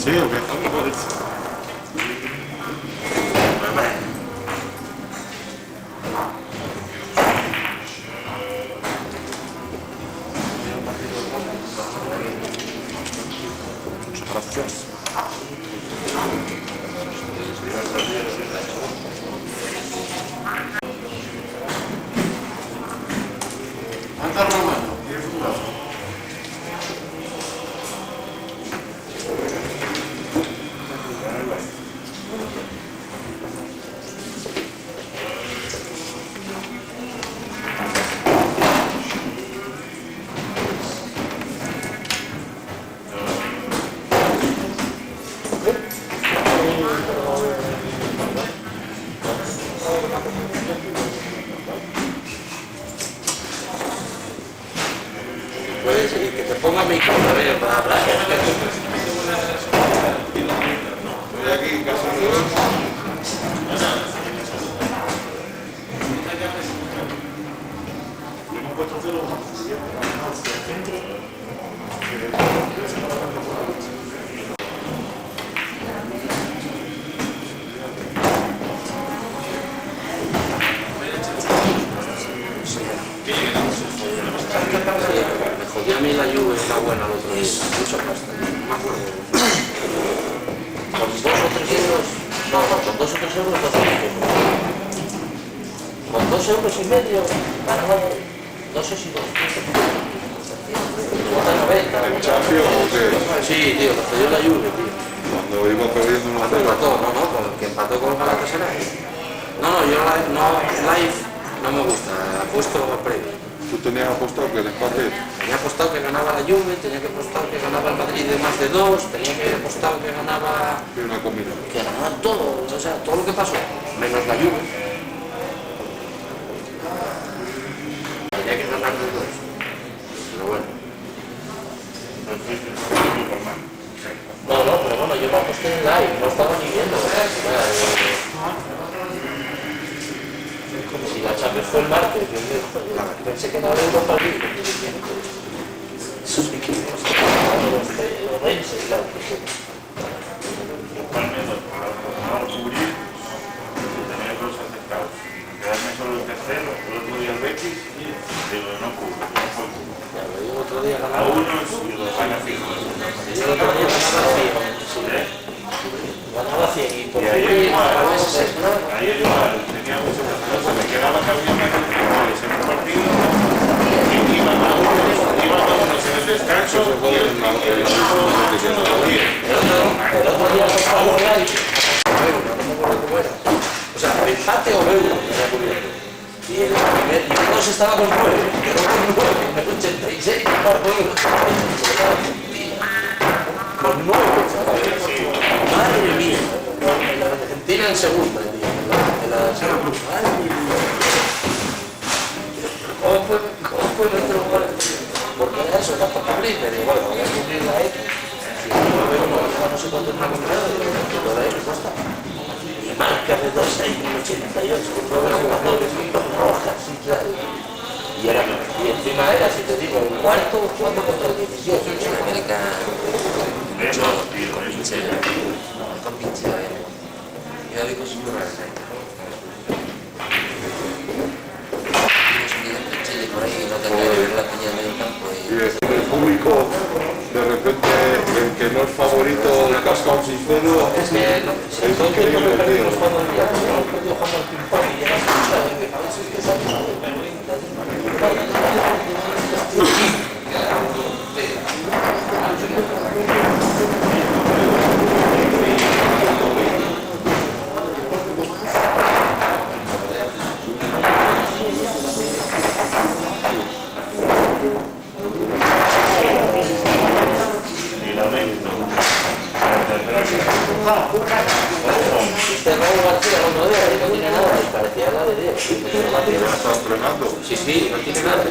¿Sí o qué? Gracias. Puede ser que te ponga mi correo para hablar. Estoy aquí en casa de Me jodió a mí la lluvia, está buena el otro día. Mucho pasta. No me acuerdo. Con 2 o 3 euros. No, con 2 o 3 euros, 2 euros. Con 2 euros y medio. No sé si 2. ¿El Chapio o qué? Sí, tío, me jodió la lluvia, tío. Cuando iba perdiendo una Cuando empató, no, con el que empató con Galatasaray. No, yo live no me gusta, apuesto previo. ¿Tú tenías apostado que el empate? Tenía apostado que ganaba la Juve, tenía que apostar que ganaba el Madrid de más de 2, tenía que apostar que ganaba... ¿Qué una combinación? Que ganaba todo, o sea, todo lo que pasó, menos la Juve. Tenía que ganar los 2. Pero bueno. No, pero bueno, yo me aposté en live, no estaba ni viendo. Si la Champions fue el martes, yo pensé que no era Europa League. Sus equipos, los Rense, claro. No cubrir, tenía dos aceptados. Quedarme solo el tercero, el otro día el Betis, digo, no cubro, no puedo cubrir. El otro día A ganaba unos y los gana fijos. el otro día ganaba 100 y por Y ayer igual, a veces tenía mucho se me quedaba también goles en un partido y iban a unos en el descanso y el otro se lo podía. el otro día apostaba online, no me acuerdo cómo era. O sea, empate o euro, y el primer y uno se estaba con 9, quedó con 9, en el 86, con 9, madre mía, en la Argentina en segunda, en la segunda, madre mía. ¿Cómo fue nuestro gol? Porque eso era para cubrir, pero bueno, voy a cubrir la X, si no veo no sé cuánto es una combinada, pero la X cuesta. Y marca de 2-6 en 88, con 9 jugadores, rojas y tal. Y encima era, si te digo, el cuarto jugando contra el 18. En América, con pinche. Yo digo, es muy raro. Por ahí no tengo que ver la piña del campo. Y el público, de repente, el que no es favorito, casca un sincero. Es que Es yo increíble, me perdí tío. los cuando el día, yo perdí jugando al ping-pong y llegas a escuchar, y a veces que sabes, este Raúl García el otro día, no tiene nada, y parecía la de Dios. ¿Ya está entrenando? Sí, no tiene nada.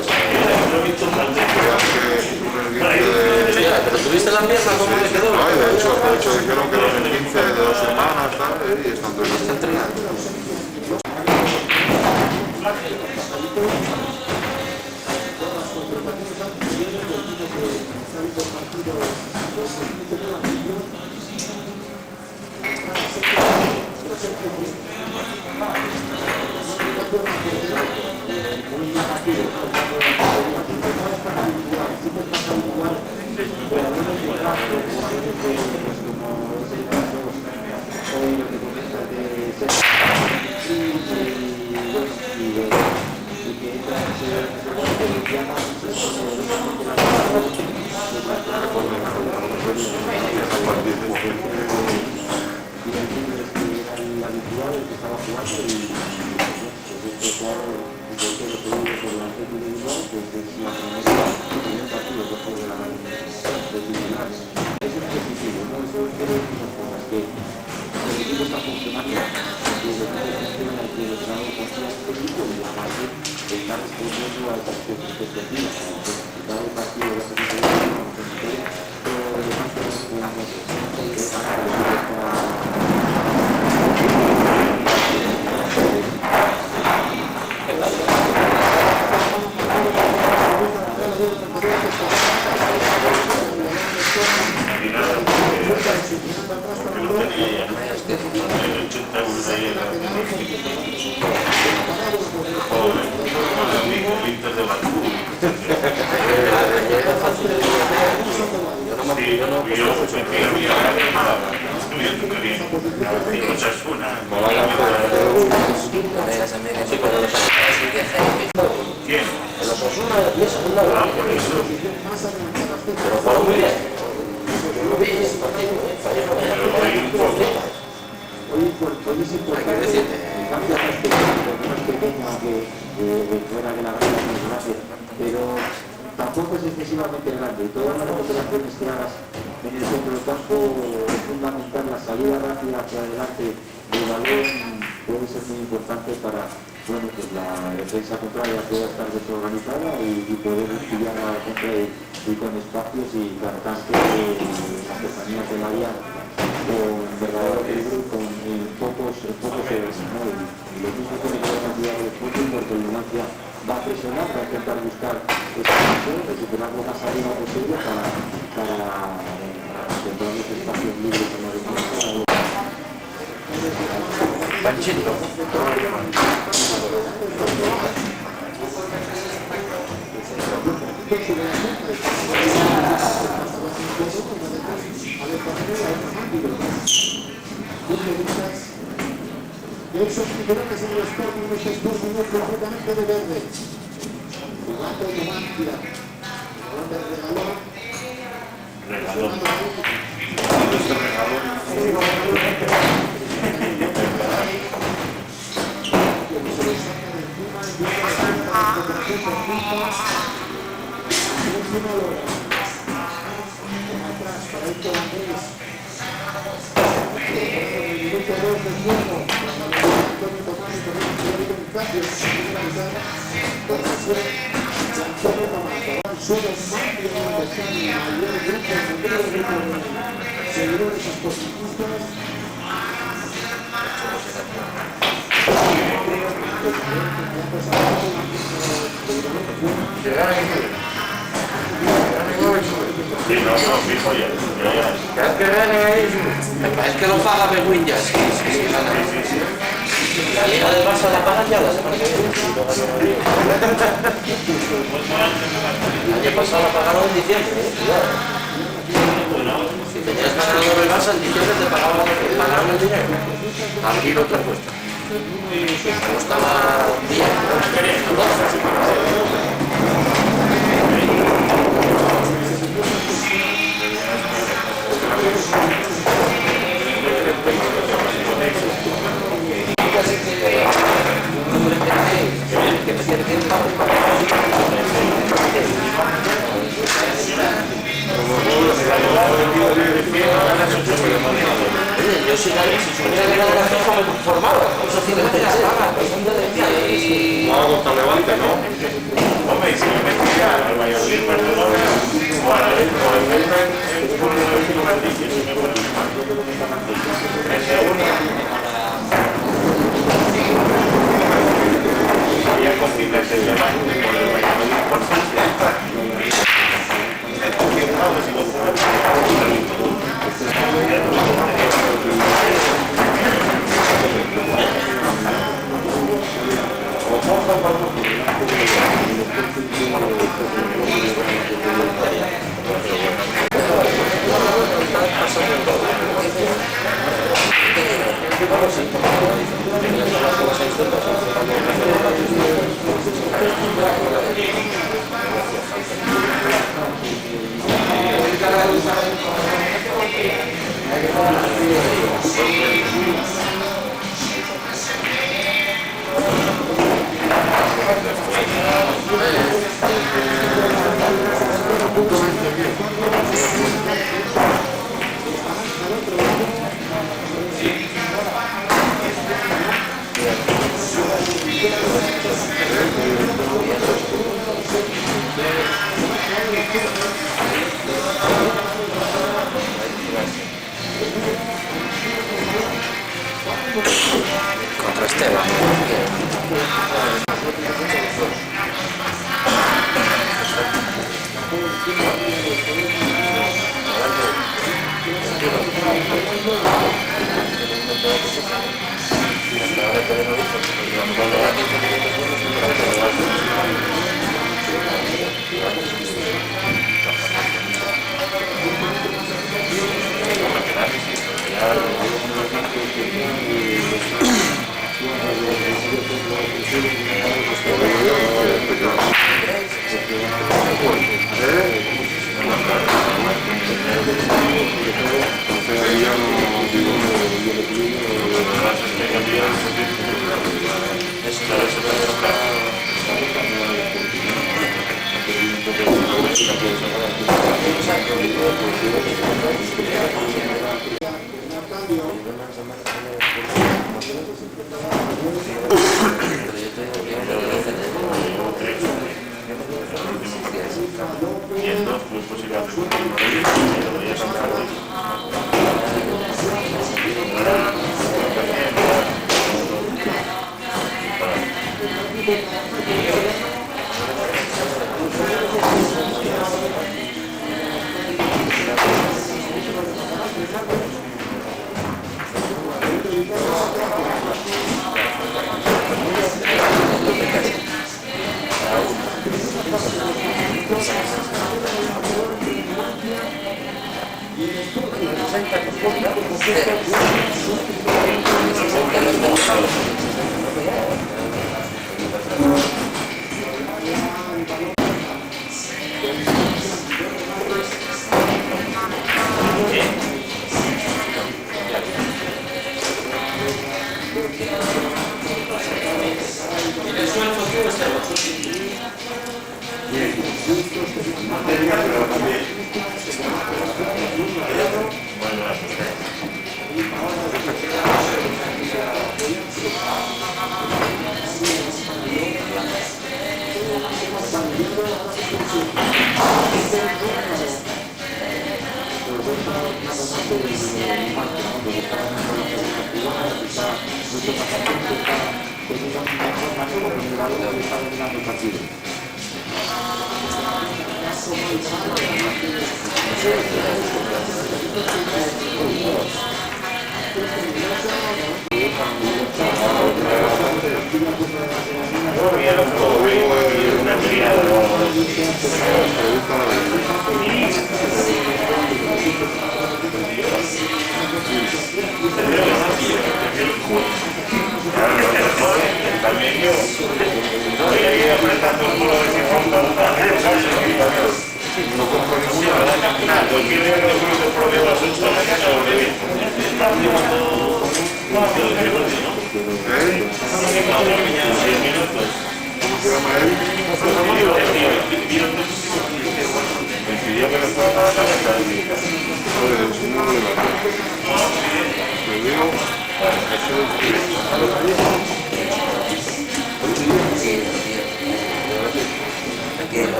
Hostia, Pero tuviste la pierna, ¿cómo le quedó? no, de hecho dijeron que los 15 de 2 semanas, ¿sabes? Y están Está entrenando. entrenando. Es que lo paga Bewin ya, sí, La Liga del Barça la pagan ya la semana que viene. El año pasado la pagaron en diciembre, cuidado. Si tenías ganador el Barça en diciembre te pagaron el dinero. Aquí no te cuesta. Costaba 10, 12. Yo si supiera que era de la FIFA me conformaba. Eso tiene que ser y... No hago tan levante, ¿no? Hombre, si me metía al Valladolid, Barcelona, o a la vez, por el en segunda, había cocinas en el Valladolid, por el Valladolid, por Francia. Y en dos grupos iba a repetir, pero voy a sacar.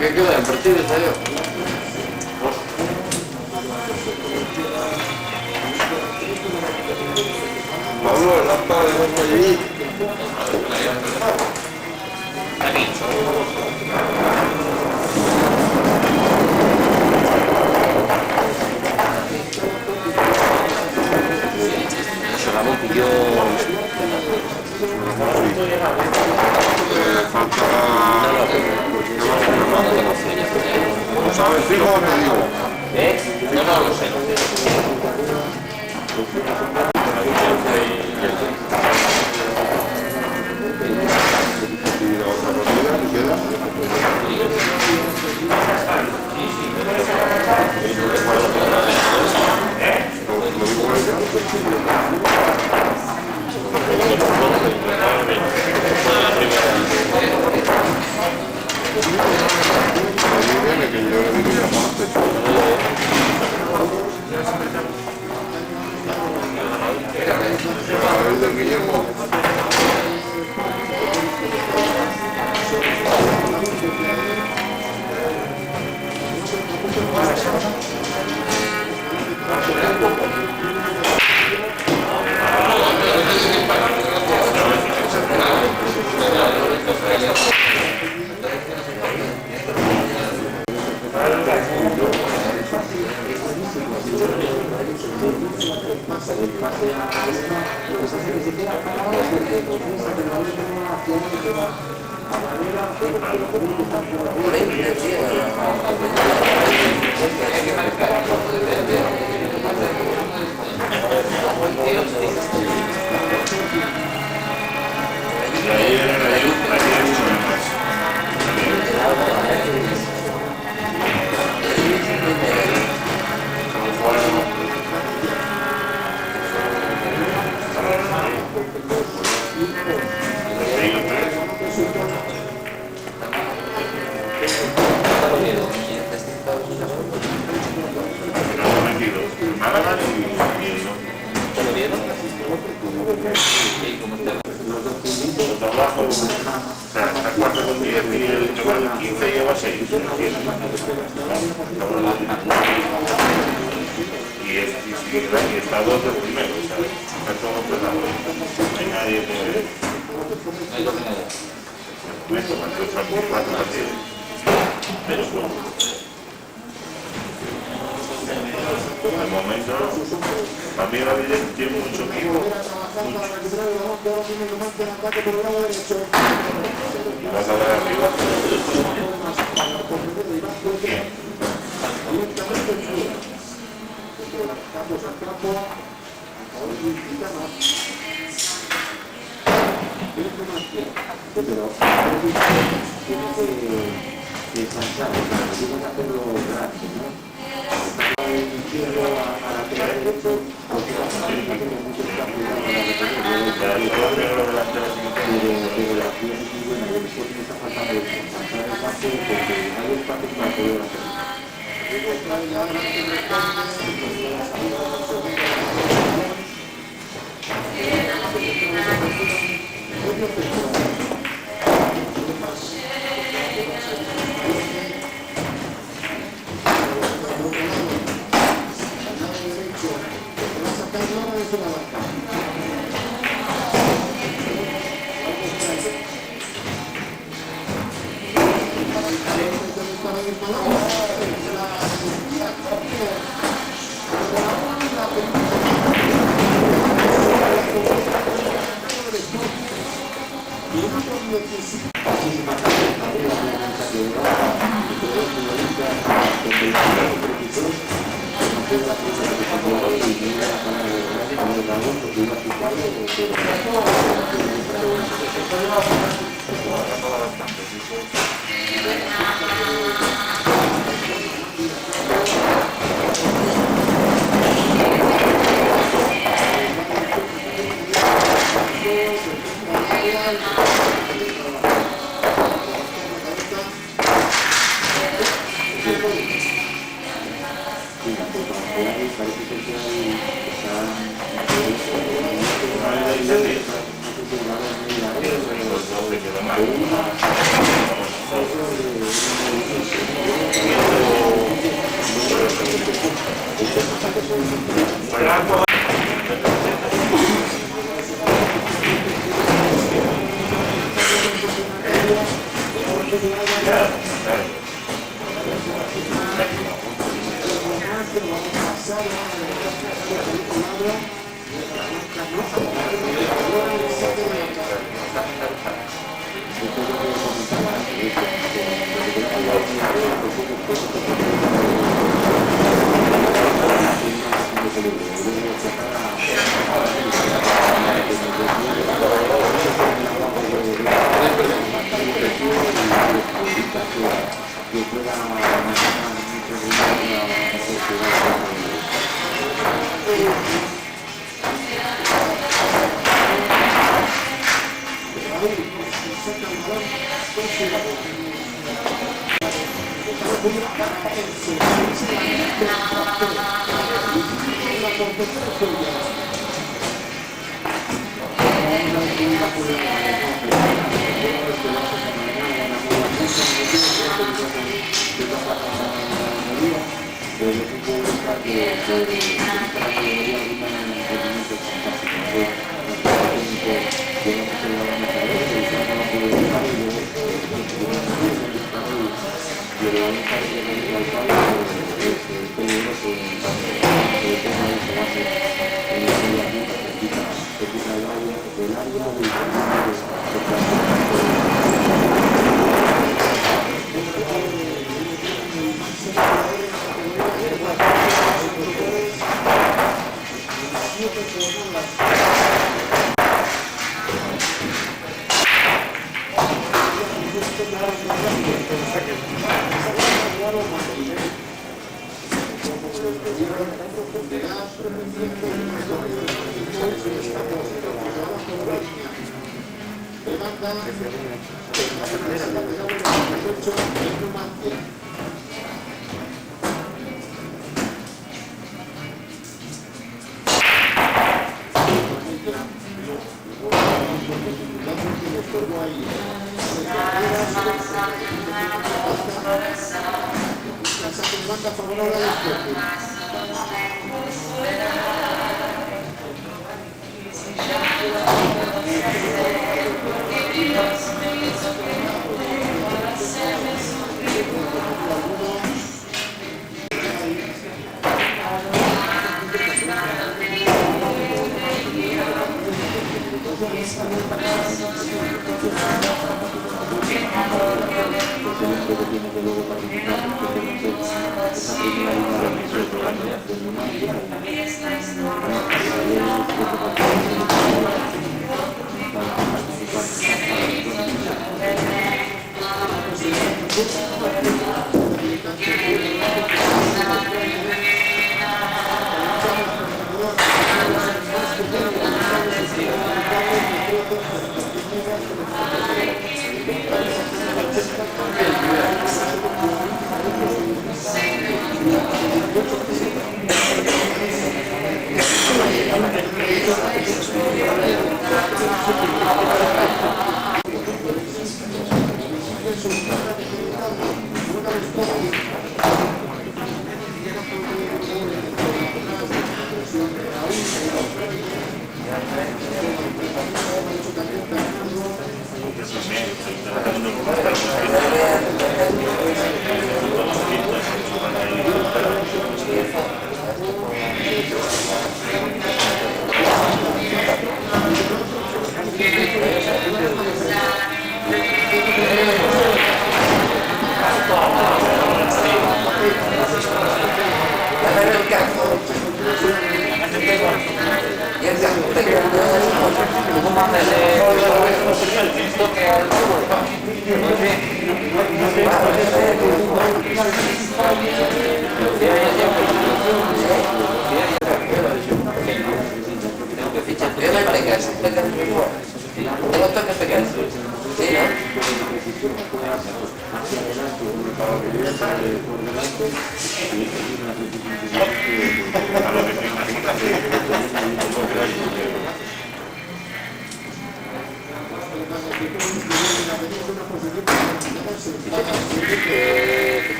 ¿Qué queda? ¿El partido salió? Pablo, el acta de Jorge allí. ¿No sabes, fijo o te digo? No lo sé. Y la otra partida que queda. Lo digo ella. del Guillermo.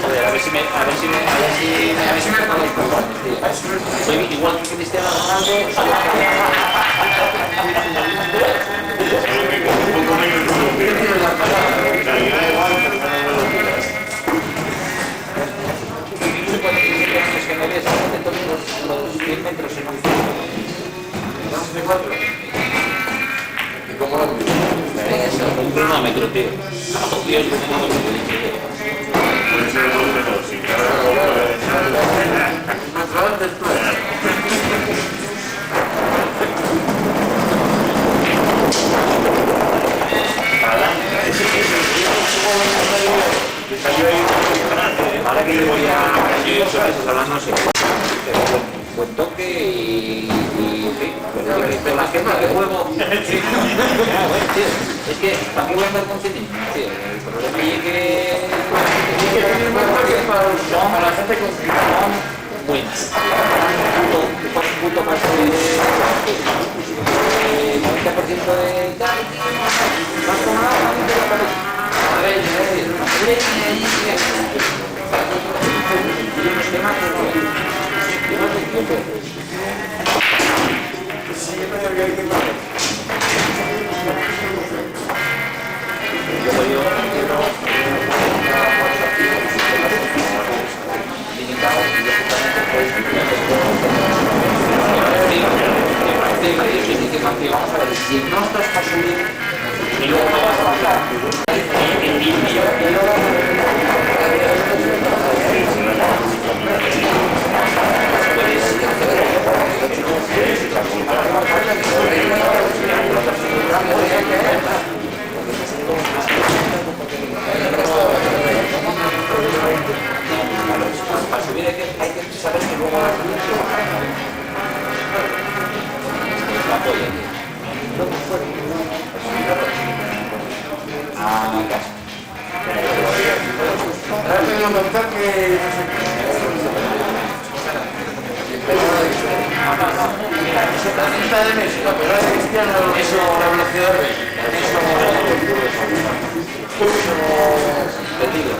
Joder, a ver si me tocan los cojones, tío. Soy igual que Cristiano Ronaldo, solo los 100 metros en un ¿Y cómo lo mides? un cronómetro, tío. Tío, yo tengo un Puede ser dos de dos, sí, ahora que le voy a... Yo he hecho meses hablando, no sé, buen toque y pero la quema de huevo. Es que, ¿para qué voy a andar con cine? El problema es que... para la gente con cine. Muy mal. Punto más de... 90% de... Más como nada, a ver, si no estás para subir y luego no vas a bajar, para subir hay que saber que luego vas a subir. Ahora te voy a contar que... Eso también está de México, pero es cristiano. Eso, la velocidad de eso perdido.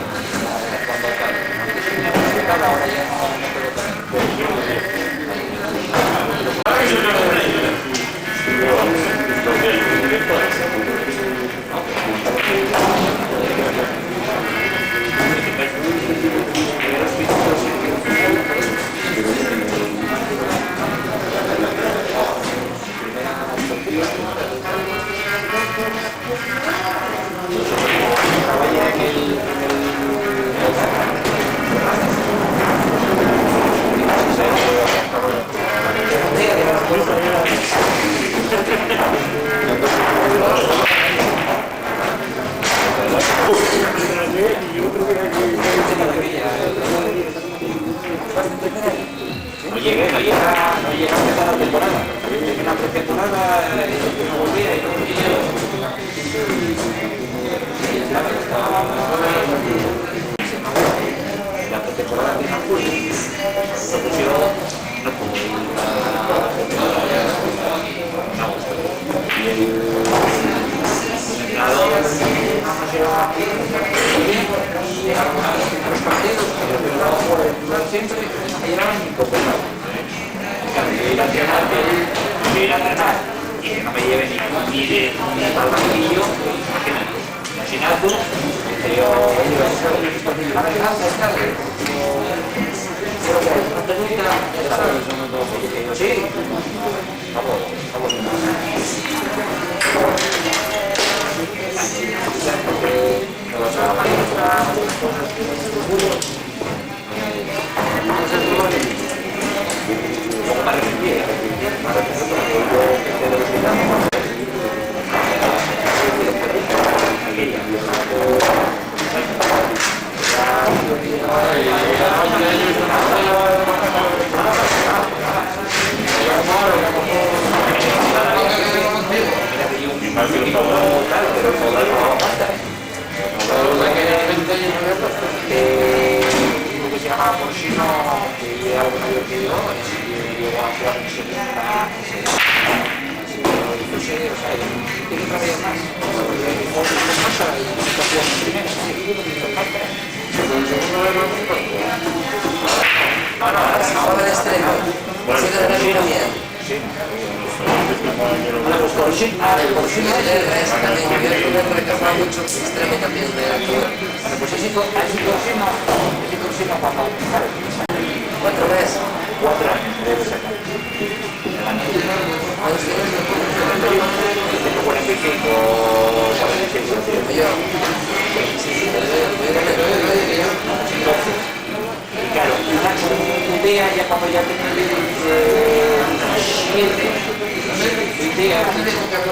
No llega a empezar la temporada. En la pretemporada no volvía y no volvía. La pretemporada de julio se pusieron no como y el entrenador nos lleva aquí y a los partidos pero siempre me llevaban incompetente. Yo ir a entrenar y que no me lleve ni al banquillo, imagínate. Imagínate, sí, vamos. Tiene que trabajar más. cosa y situación primera, sí. Ahora de extremo. Sigue de la misma mía. Sí. Los Corsin, El resto también. Yo creo que recordaba mucho extremo también de altura. pues ese Corsin no cuando, ¿sabes? 4 veces. 4 años, debe ser. El año 145 o 46. Yo. Y claro, una idea ya cuando ya tenéis 7 ideas,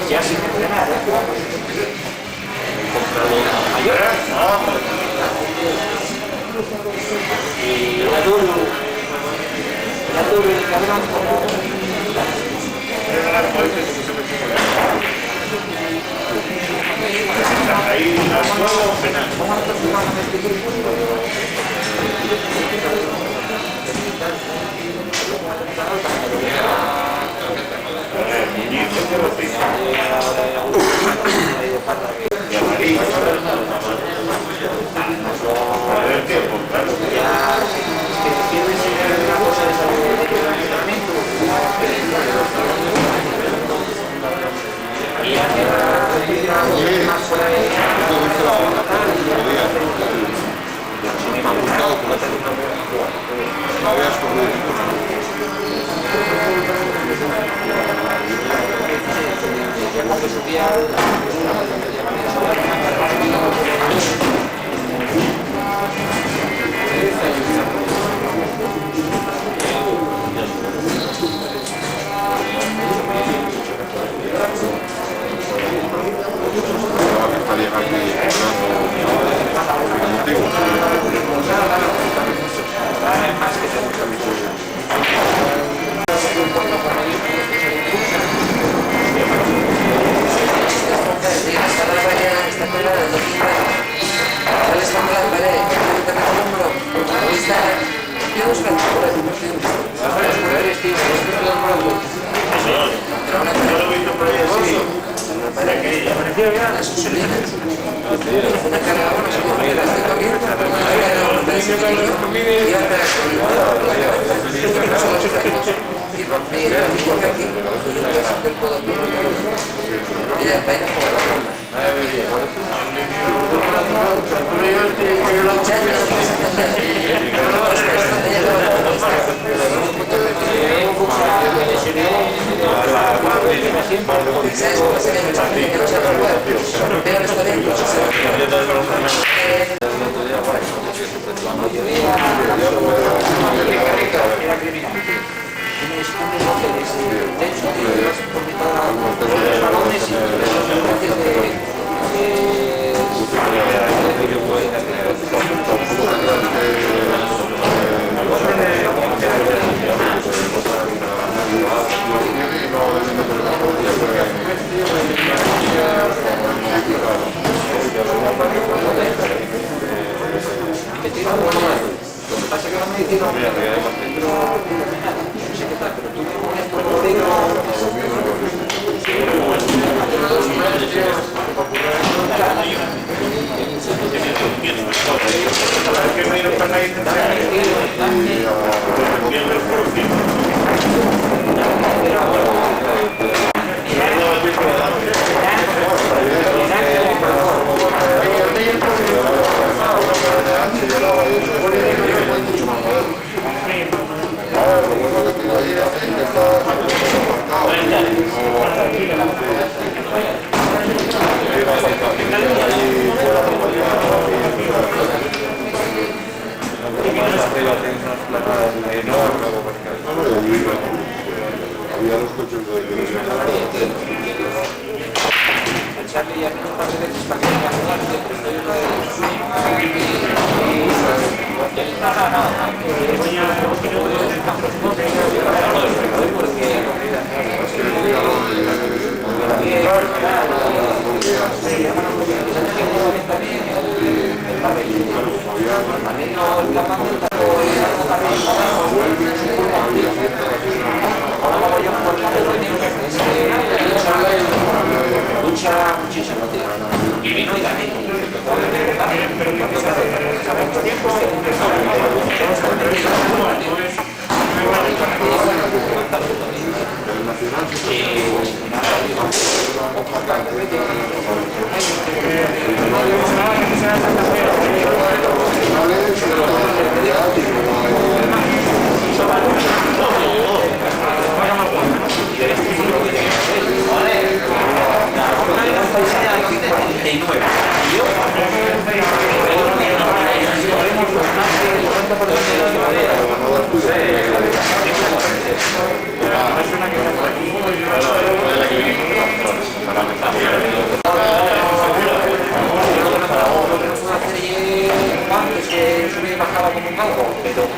ya sin entrenar, mayor, y la duro el cabrón como Ahí, al nuevo penal. lucha muchísimo, tío. Y vino y gané.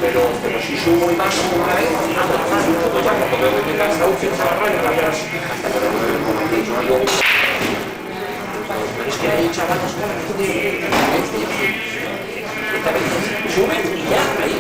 Pero si subo y bajo una vez, es que hay chavalos que suben y ya, ahí.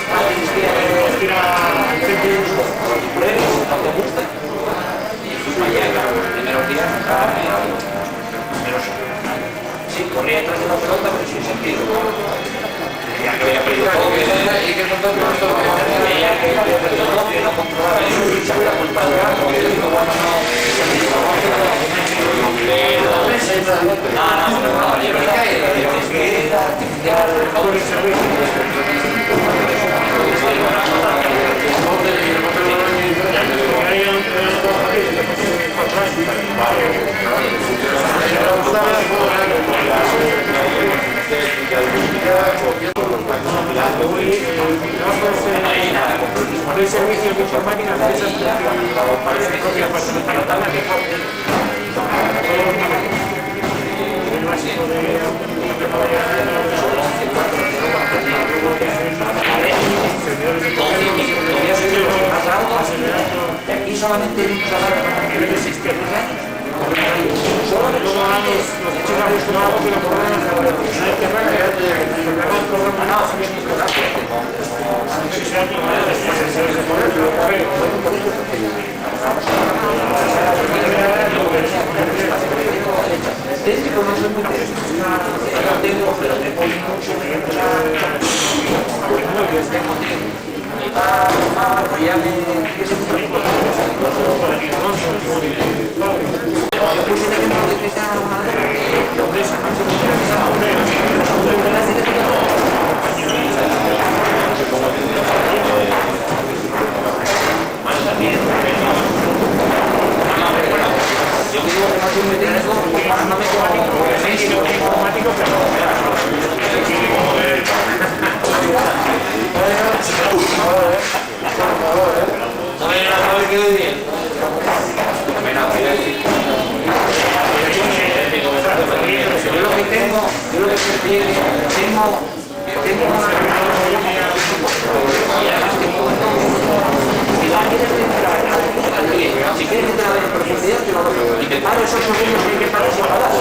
Antes El servicio de informática para esas propias personas para aquí solamente hay un trabajo que no existe. Solo los antes los hechos de acostumbrado que lo programan técnico no soy muy técnico, tengo, pero tengo mucho ya me es un poco yo puse el ejemplo de que está yo digo que no soy muy técnico, no me informático, yo lo que tengo, yo lo que tengo una y además tengo si quieres entrar en profundidad te lo doy y te paro esos segundos que hay que parar sin parar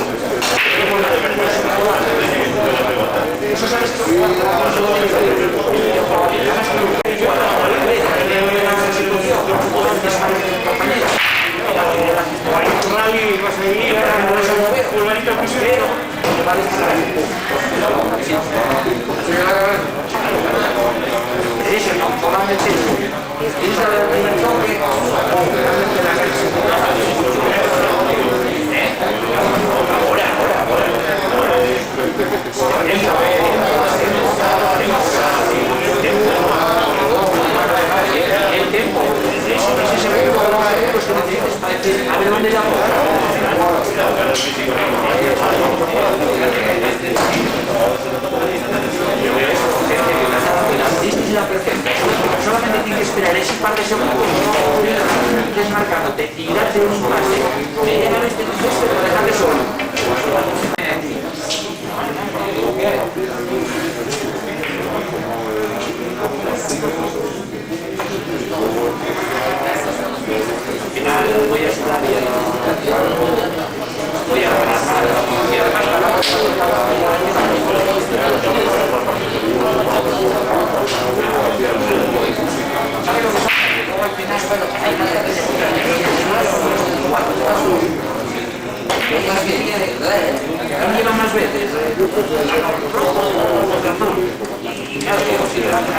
eso sabes a ver dónde la solamente tienes que esperar ese par de segundos desmarcándote y darte un pase me llegan este gesto para dejarle solo al final voy a estar voy a lleva más veces y claro que considerando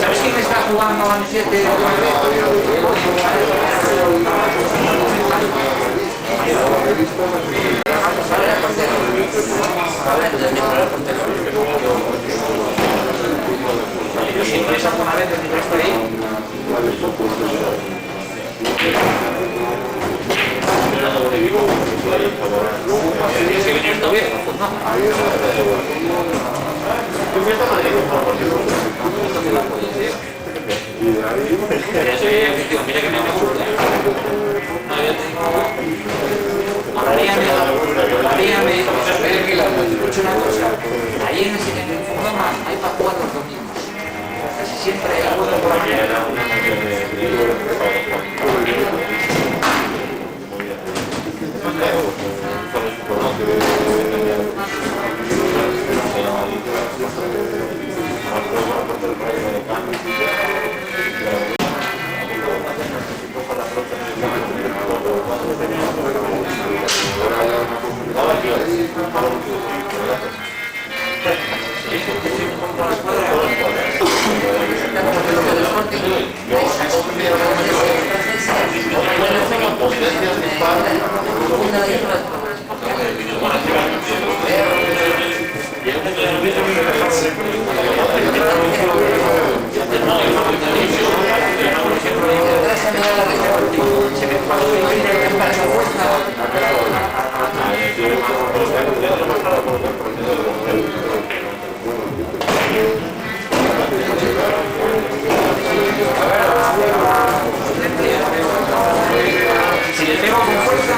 ¿Sabes quién está jugando a 7? Si no es alguna vez que estoy ahí. ¿Tienes que venir todavía? Pues no. Yo fui hasta Madrid. Pero soy efectivo, mira que me gusta. No, yo tengo... María me escucha una cosa. Ahí en el programa hay para jugar los domingos. Casi siempre hay algo por la mañana. Si le pego con fuerza,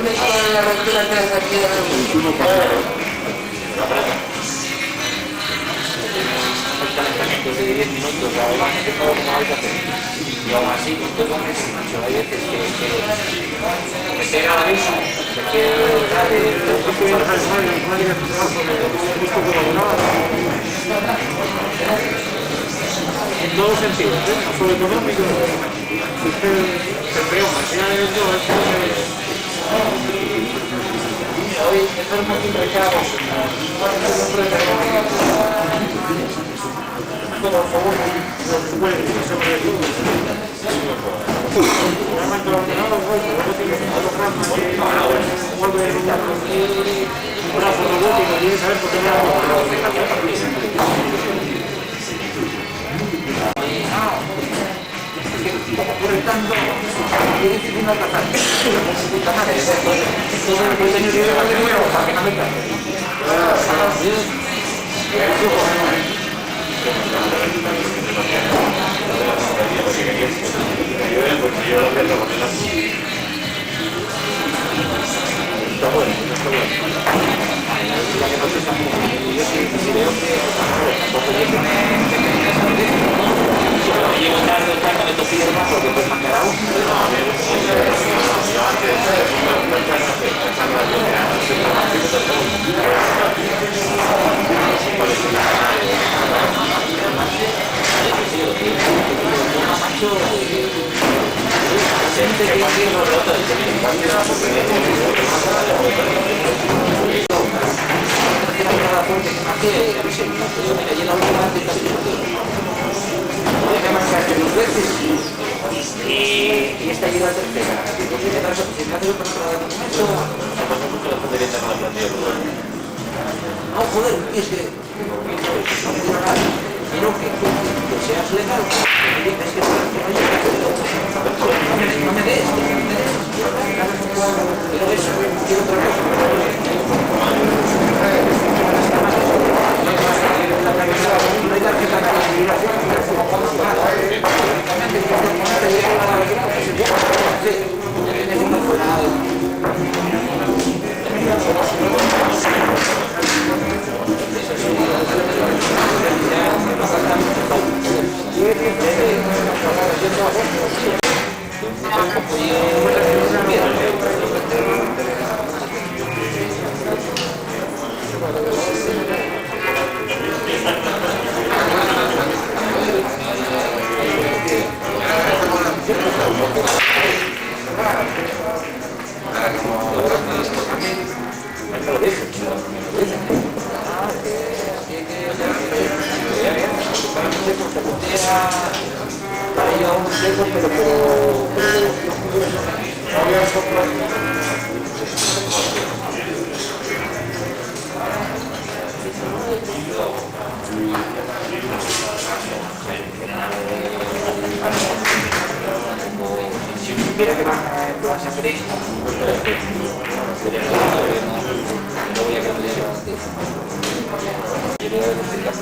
médico de la ruptura que es aquí de de 10 minutos, además que todo como hay que hacer. Y aún así, esto con eso, macho, hay veces que pega la misma, se quiere dar en todos sentidos, no solo económico, si usted se emplea más allá de eso, hoy enfermos imprecados, por favor, los pueblos, sobre todo. Realmente lo ordenado, luego tiene un programa que mueve un brazo robótico, quiere saber por qué no ocurre tanto que dice una pasada. Puta madre, todo el contenido que yo de nuevo, para que no me caiga. Está bueno, está bueno. La que pasa es que yo sí veo que tampoco llego llevo tarde o tarde me topí el mazo que puedes mandar a uno. Y esta llega a la tercera. No, joder, es que quiero que seas legal, que dices que no me des, pero eso, quiero otra cosa. No hay tarjeta de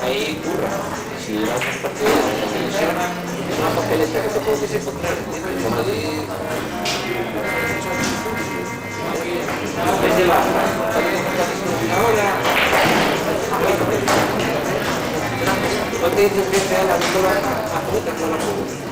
ahí curra. Si las partidas funcionan, es una papeleta que te puedes encontrar. Desde la ahora, no te dices que sea la sola a fruta con la fruta.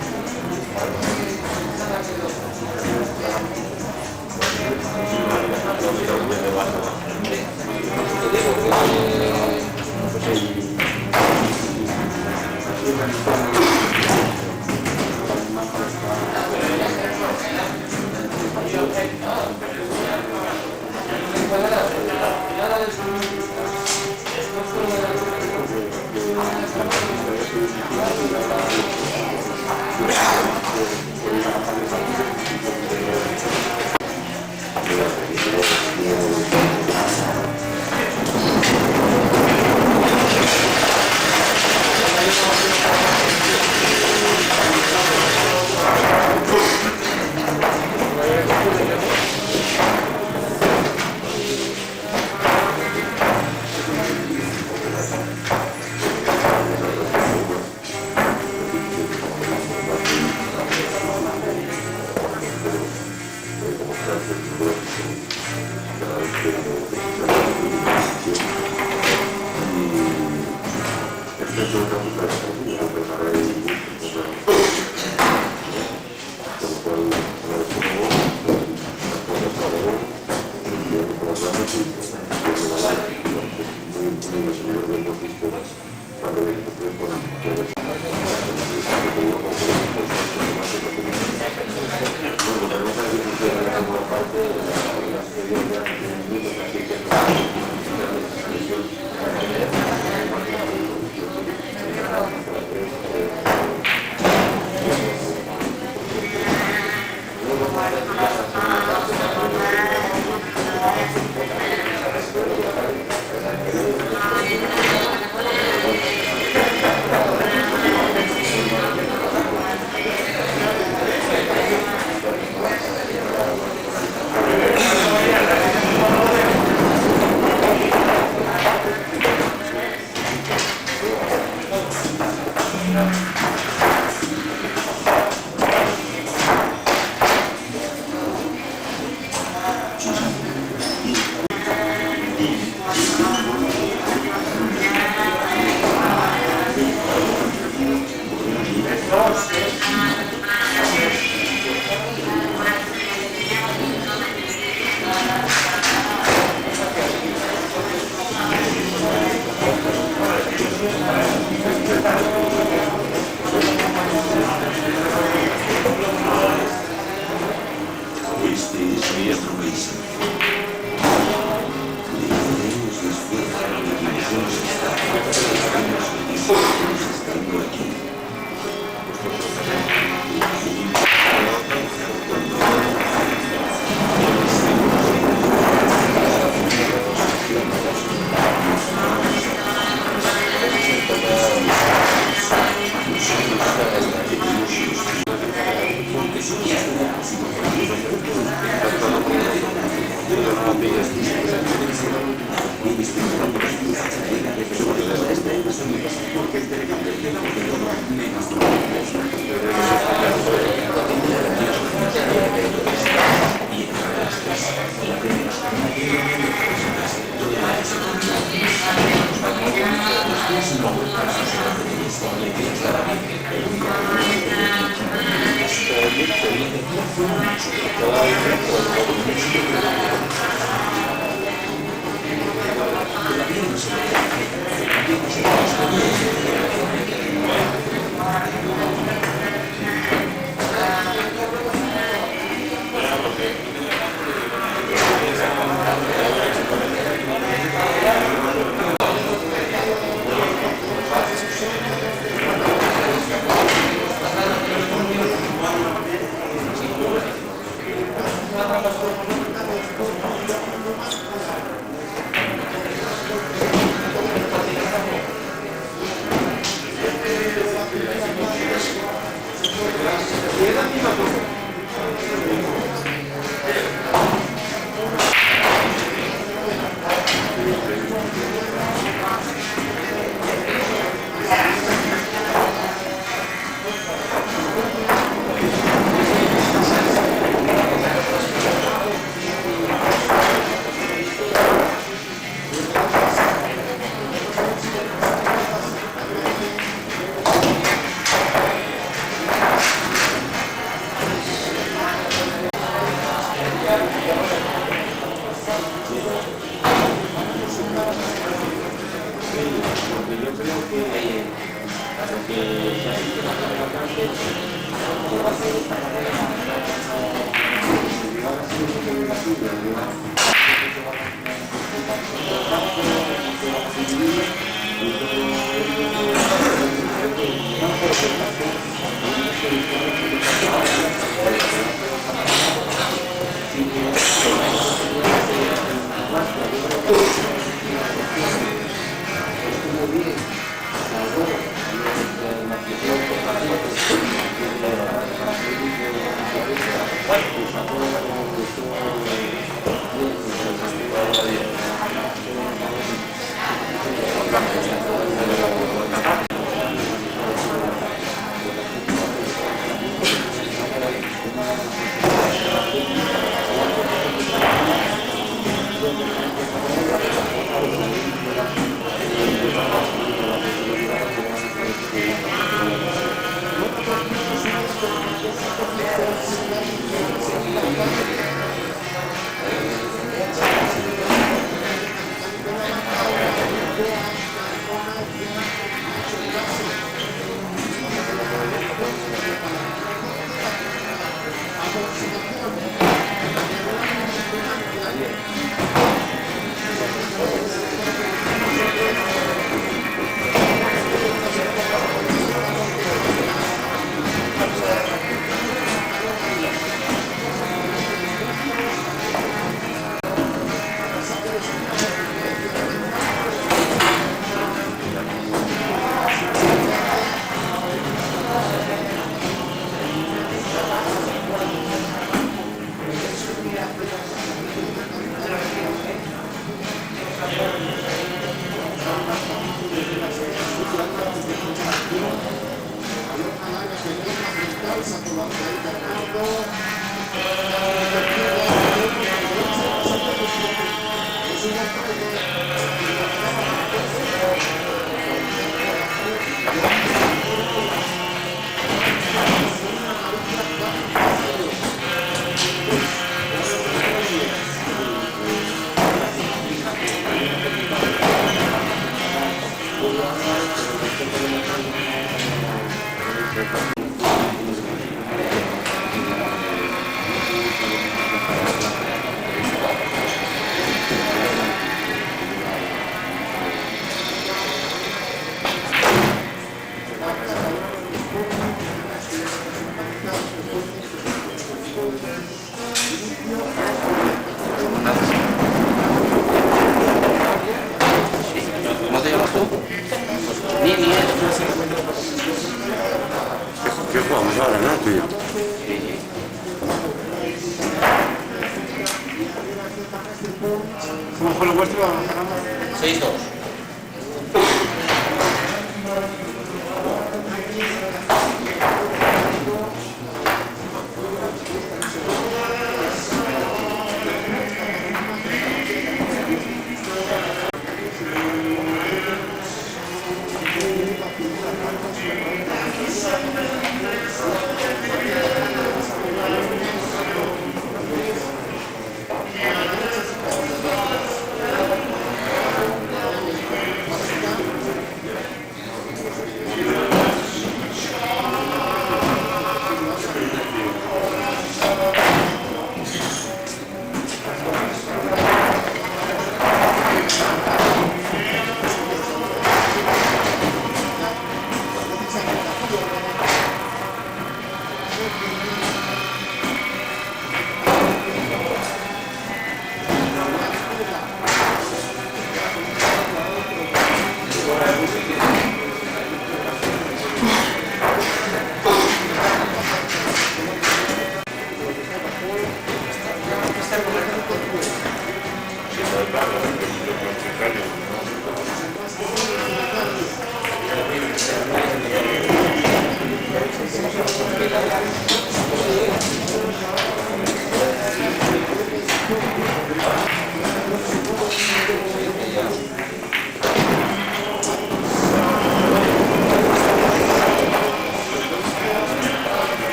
¿Cómo fue lo vuestro, Fernando? 6-2.